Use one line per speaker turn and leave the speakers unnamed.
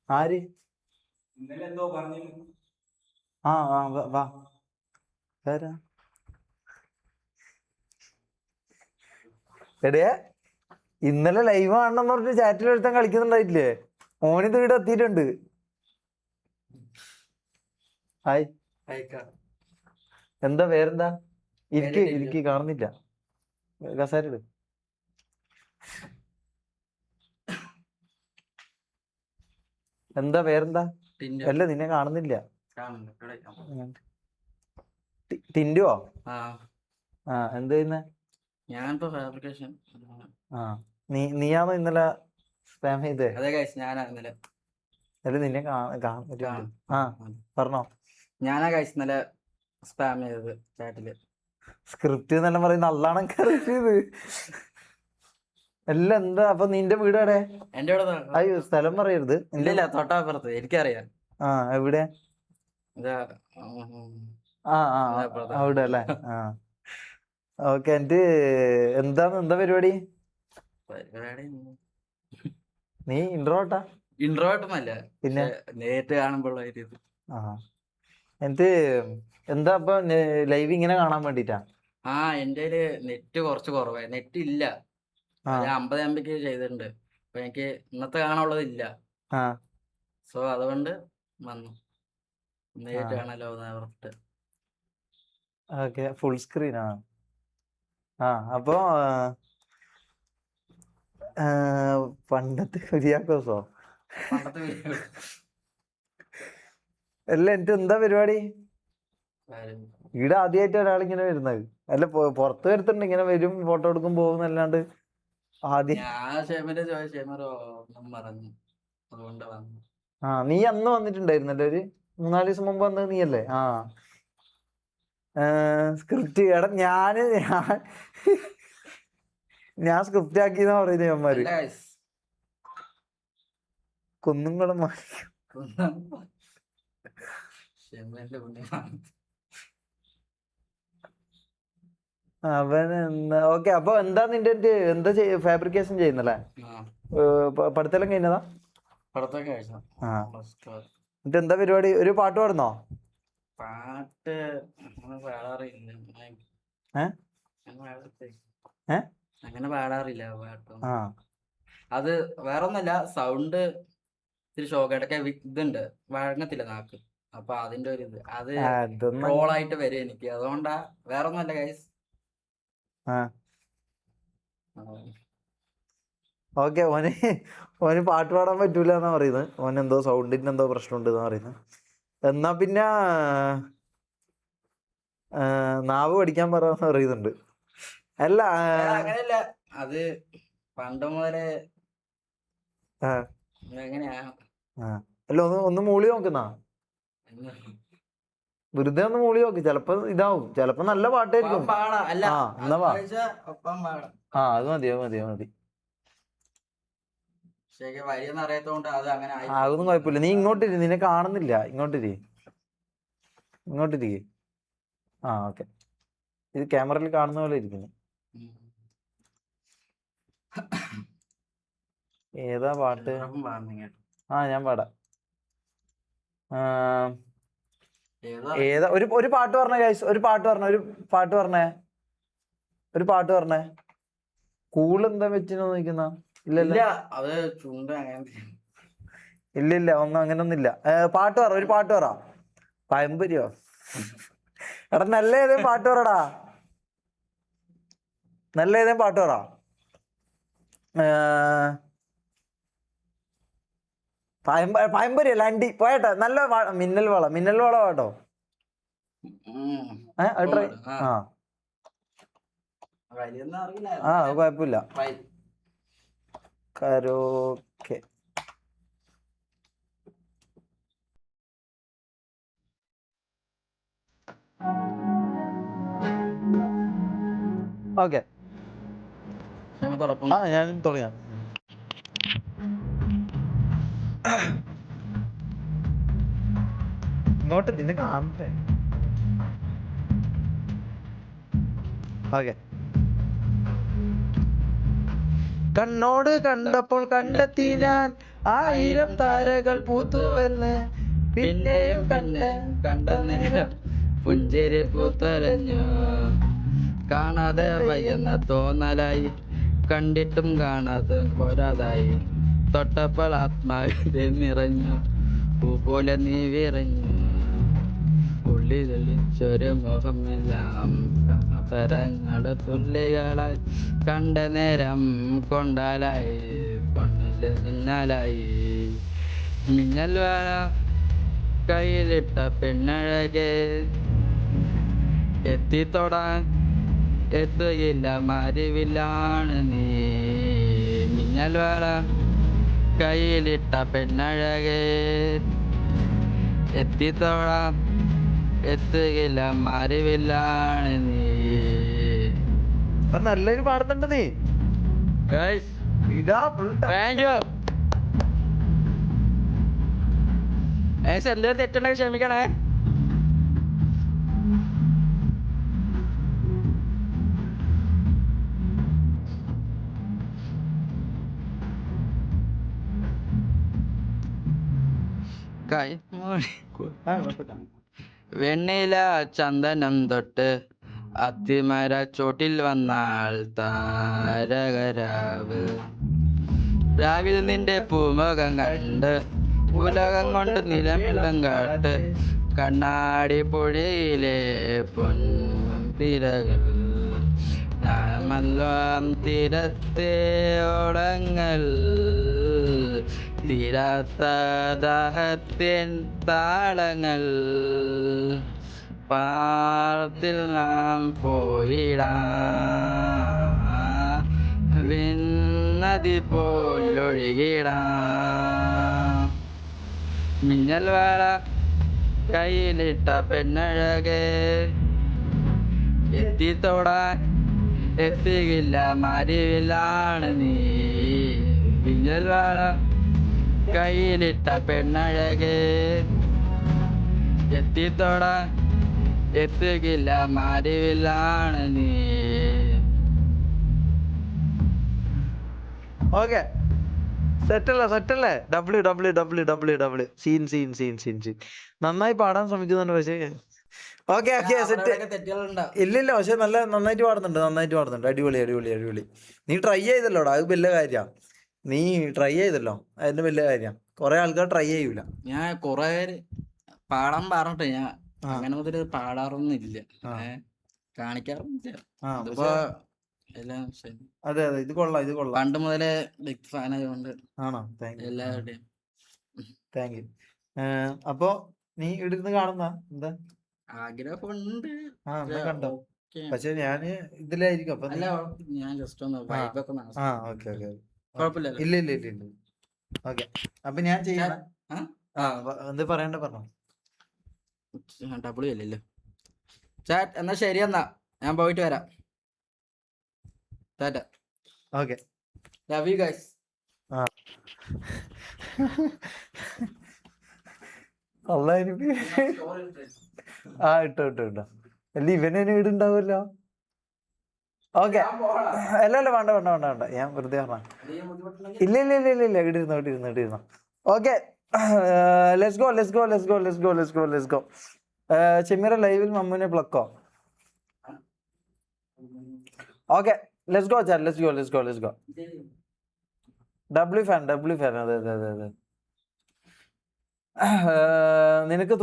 ആര്? ആ ആ വാ. എടേ, ഇന്നലെ ലൈവ് ആണെന്ന് പറഞ്ഞിട്ട് ചാറ്റിൽ ഒരുത്തൻ കളിക്കുന്നുണ്ടായിട്ടില്ലേ? ഓനിത് ഇവിടെ എത്തിയിട്ടുണ്ട്. ഹായ്, എന്താ പേരെന്താ? ഇരിക്ക് കാണുന്നില്ല. കസാരട്. എന്താ പേരെന്താ? അല്ല, നിന്നെ കാണുന്നില്ല. ടിൻഡുവോ? ആ, എന്ത് ചെയ്യുന്നേ?
ഞാനിപ്പോ ഫാബ്രിക്കേഷൻ.
ആ, നീയാണോ ഇന്നലെ സ്പാം ചെയ്തേ?
അതെ ഗൈസ്, ഞാനാ ഇന്നലെ.
അല്ല, നിന്നെ ആ പറഞ്ഞോ.
ഞാനാ ഗൈസ് ഇന്നലെ സ്പാം ചെയ്തത് ചാറ്റില്.
സ്ക്രിപ്റ്റ് എന്നെല്ലാം പറയുന്ന അള്ളാണ് ഇത്. അല്ല, എന്താ അപ്പൊ നിന്റെ വീട് എവിടെ?
എന്റെ ഇവിടെ
അയ്യോ, സ്ഥലം പറയരുത്.
ഇല്ല, തൊട്ടപ്പുറത്ത്. എനിക്കറിയാം.
ആ, എവിടെ? ആ ആ അവിടെ അല്ലേ? ആ, ഓക്കെ. എന്നിട്ട് എന്താ പരിപാടി? നീ ഇൻട്രോട്ടാ?
ഇൻട്രോട്ടൊന്നല്ല,
പിന്നെ
നേരിട്ട് കാണുമ്പോൾ.
ആ, എന്നിട്ട് എന്താ അപ്പൊ ലൈവ് ഇങ്ങനെ കാണാൻ വേണ്ടിട്ടാ?
ആ, എന്റെ നെറ്റ് കുറച്ച് കുറവായി. നെറ്റ് ഇല്ല. 50 MB ചെയ്തിട്ടുണ്ട്. അപ്പൊ എനിക്ക് ഇന്നത്തെ കാണാനുള്ളതില്ല. സോ അതുകൊണ്ട് വന്നു, നേരിട്ട് കാണാലോ എന്ന് ഓർത്തിട്ട്.
Okay, full screen. ആ അപ്പൊ പണ്ടത്തെ കുര്യാക്കോസോ? അല്ല, എന്നിട്ട് എന്താ പരിപാടി? ഇവിടെ ആദ്യമായിട്ട് ഒരാളിങ്ങനെ വരുന്നത്. അല്ല, പുറത്ത് വരുത്തുണ്ട്, ഇങ്ങനെ വരും, ഫോട്ടോ എടുക്കും, പോകുന്നല്ലാണ്ട് ആദ്യം. ആ, നീ അന്ന് വന്നിട്ടുണ്ടായിരുന്നല്ലേ? ഒരു 3-4 ദിവസം മുമ്പ് വന്നത് നീയല്ലേ? ആ, സ്ക്രിപ്റ്റ്. എടാ, ഞാൻ സ്ക്രിപ്റ്റ് ആക്കിയെന്നാ പറയുന്നത് ഇവന്മാര്. കുന്നുംകുളം അവൻ എന്താ? ഓക്കെ, അപ്പൊ എന്താ നിന്റെ എന്താ ഫാബ്രിക്കേഷൻ ചെയ്യുന്നല്ലേ? പഠിത്തെല്ലാം കഴിഞ്ഞതാ? എന്നിട്ട് എന്താ പരിപാടി? ഒരു പാട്ട് പാടുന്നോ?
പാട്ട് അങ്ങനെ പാടാറില്ല പാട്ട്. അത് വേറൊന്നല്ല, സൗണ്ട് ഇത്തിരി ഷോക്ക്. ഇടയ്ക്ക് ഇതുണ്ട്, വഴങ്ങത്തില്ല നാക്ക്. അപ്പൊ അതിന്റെ ഒരു ഇത് അത് ട്രോളായിട്ട് വരും എനിക്ക്. അതുകൊണ്ടാ, വേറൊന്നുമല്ല ഗൈസ്.
ഓക്കെ, ഓന് പാട്ട് പാടാൻ പറ്റൂല എന്നാ പറയുന്നത്. ഓനെന്തോ സൗണ്ടിന് എന്തോ പ്രശ്നമുണ്ട് എന്നാ പറയുന്നത്. എന്നാ പിന്നെ നാവ് പഠിക്കാൻ പറയാന്ന് പറയുന്നുണ്ട്. അല്ല,
അങ്ങനെയല്ല, അത് പണ്ട് മുതലേ എങ്ങനെയാ.
അല്ല, ഒന്ന് മൂളി നോക്കുന്ന, വെറുതെ ഒന്ന് മൂളി നോക്ക്. ചെലപ്പോ ഇതാവും, ചെലപ്പോ നല്ല പാട്ടായിരിക്കും. അത് മതി. അതൊന്നും കുഴപ്പമില്ല. നീ ഇങ്ങോട്ടിരി, നിന്നെ കാണുന്നില്ല. ഇങ്ങോട്ടിരി. ആ, ഓക്കെ. ഇത് ക്യാമറയിൽ കാണുന്ന പോലെ ഇരിക്കുന്നു. ഏതാ പാട്ട്? ഞാൻ പാടാം. ഏതാ? ഒരു പാട്ട് പറഞ്ഞേ ഗൈസ്. ഒരു പാട്ട് പറഞ്ഞേ. കൂള് എന്താ വെച്ചിനോ നോക്കുന്ന? ഇല്ല, ഒന്നും അങ്ങനൊന്നുമില്ല. പാട്ട് പറ, ഒരു പാട്ട് പറ. പഴംപൊരിയോ? എടാ, നല്ല ഏതേലും പാട്ട് പറടാ. പഴംപൊരിയല്ല, അണ്ടി പോയട്ടെ. നല്ല മിന്നൽ വള പാട്ടോ. ട്രൈ. അത് കുഴപ്പമില്ല. കരോക്കെ. ഓക്കെ, ഞാൻ തുടങ്ങാം. ഇങ്ങോട്ട് നിന്നെ കാണട്ടെ. ഓക്കെ. കണ്ണോട് കണ്ടപ്പോൾ കണ്ടെത്തി ഞാൻ 1000 താരകൾ പൂത്തുവെന്ന് പിന്നെയും
കണ്ട നേരം പുഞ്ചിരി പൂത്തരഞ്ഞു. കാണാതെ വയ്യെന്ന തോന്നലായി, കണ്ടിട്ടും കാണാതെ പോരാതായി. തൊട്ടപ്പോൾ ആത്മാവിൽ നിറഞ്ഞു, പൂ പോലെ നീ വിറഞ്ഞു. ഉള്ളിലൊളിച്ചൊരു മുഖമെല്ലാം തരങ്ങളുടെ തുള്ളികളായി. കണ്ട നേരം കൊണ്ടാലായി, കൊണ്ടില്ല മിന്നലായി. മിന്നൽ വേള കയ്യിലിട്ട പെണ്ണഴകെ, എത്തിത്തൊടാൻ എത്തുകയില്ല മറിവിലാണ് നീ. മിന്നൽ വേള കയ്യിലിട്ട പെണ്ണഴകെ, എത്തിത്തൊടാൻ എത്തുകയില്ല മറിവിലാണ് നീ.
നല്ലൊരു പാടുന്നുണ്ട് നീ. ഇതാ
എന്തെങ്കിലും തെറ്റുണ്ടെങ്കിൽ ക്ഷമിക്കണേ. വെണ്ണില ചന്ദനം തൊട്ട് അത്തിമര ചോട്ടിൽ വന്നാൽ താരകരാവ്. രാവിലെ നിന്റെ പൂമുഖം കണ്ട് ഉലകം കൊണ്ട് നിലമിളം കാട്ട്. കണ്ണാടി പുഴയിലെ പൊൻതിരകൾ, നാമെല്ലാം തീരത്തെ ഓടങ്ങൾ. തീരാത്ത ദാഹത്തിൻ താളങ്ങൾ, പാളത്തിൽ നാം പോയിടാം. വിണ്ണതി പോലൊഴുകിടാം. മിന്നൽ വേള കയ്യിലിട്ട പെണ്ണഴകെ, എത്തിത്തൊടാൻ എത്തുകയില്ല മറിവിലാണ് നീ. മിന്നൽ വേള കയ്യിലിട്ട പെണ്ണഴകെ, എത്തിത്തൊടാൻ എത്തുകയില്ല മറിവിലാണ് നീ.
ഓക്കെ, സെറ്റല്ലേ. W scene. നന്നായി പാടാൻ ശ്രമിക്കുന്നുണ്ട്, പക്ഷേ ഓക്കെ സെറ്റ്. ഇല്ലില്ല, പക്ഷെ നന്നായിട്ട് പാടുന്നുണ്ട്. അടിപൊളി. നീ ട്രൈ ചെയ്തല്ലോടാ, അത് വലിയ കാര്യമാണ്. നീ ട്രൈ ചെയ്തല്ലോ, അതിന്റെ വലിയ കാര്യമാണ്. കുറെ ആൾക്കാർ ട്രൈ ചെയ്യൂല.
ഞാൻ കൊറേ പാടാൻ പറഞ്ഞിട്ട് ഞാൻ അങ്ങനെ മുതൽ പാടാറൊന്നും ഇല്ല, കാണിക്കാറൊന്നുമില്ല. ഇതിപ്പോ എല്ലാം ശരി.
അതെ, ഇത് കൊള്ളാം.
പണ്ട് മുതലേ ബിഗ് ഫാൻ ആയതുകൊണ്ട്
ആണോ?
എല്ലാവരുടെയും
താങ്ക് യു. അപ്പൊ നീ ഇവിടുന്ന് കാണുന്ന എന്താ
ആഗ്രഹമുണ്ട്.
കണ്ടോ? പക്ഷെ ഞാന് ഇതിലായിരിക്കും. അപ്പൊ
അല്ല, ഞാൻ ജസ്റ്റ് ഒന്ന് വൈബൊക്കെ
ഓക്കെ.
കുഴപ്പമില്ലല്ലോ.
ഇല്ല. ഓക്കെ, അപ്പൊ ഞാൻ ചെയ്യണം. എന്ത് പറയണ്ട പറഞ്ഞോ.
ഡബിൾ അല്ലല്ലോ ചാറ്റ്. എന്നാ ശരി, എന്നാ ഞാൻ പോയിട്ട് വരാം. Tata.
Okay,
love you guys.
ഇട്ടോ. അല്ല, ഇവനെ ഇടുണ്ടാവുമല്ലോ. ഓക്കെ, അല്ല വേണ്ട. ഞാൻ വെറുതെ പറഞ്ഞ. ഇല്ല. ഇടിരുന്നോ. Okay, let's go. ചെമ്മീറ ലൈവിൽ മമ്മുനെ പ്ലക്കോ. Okay, let's go. W fan. അതെ. നിനക്ക്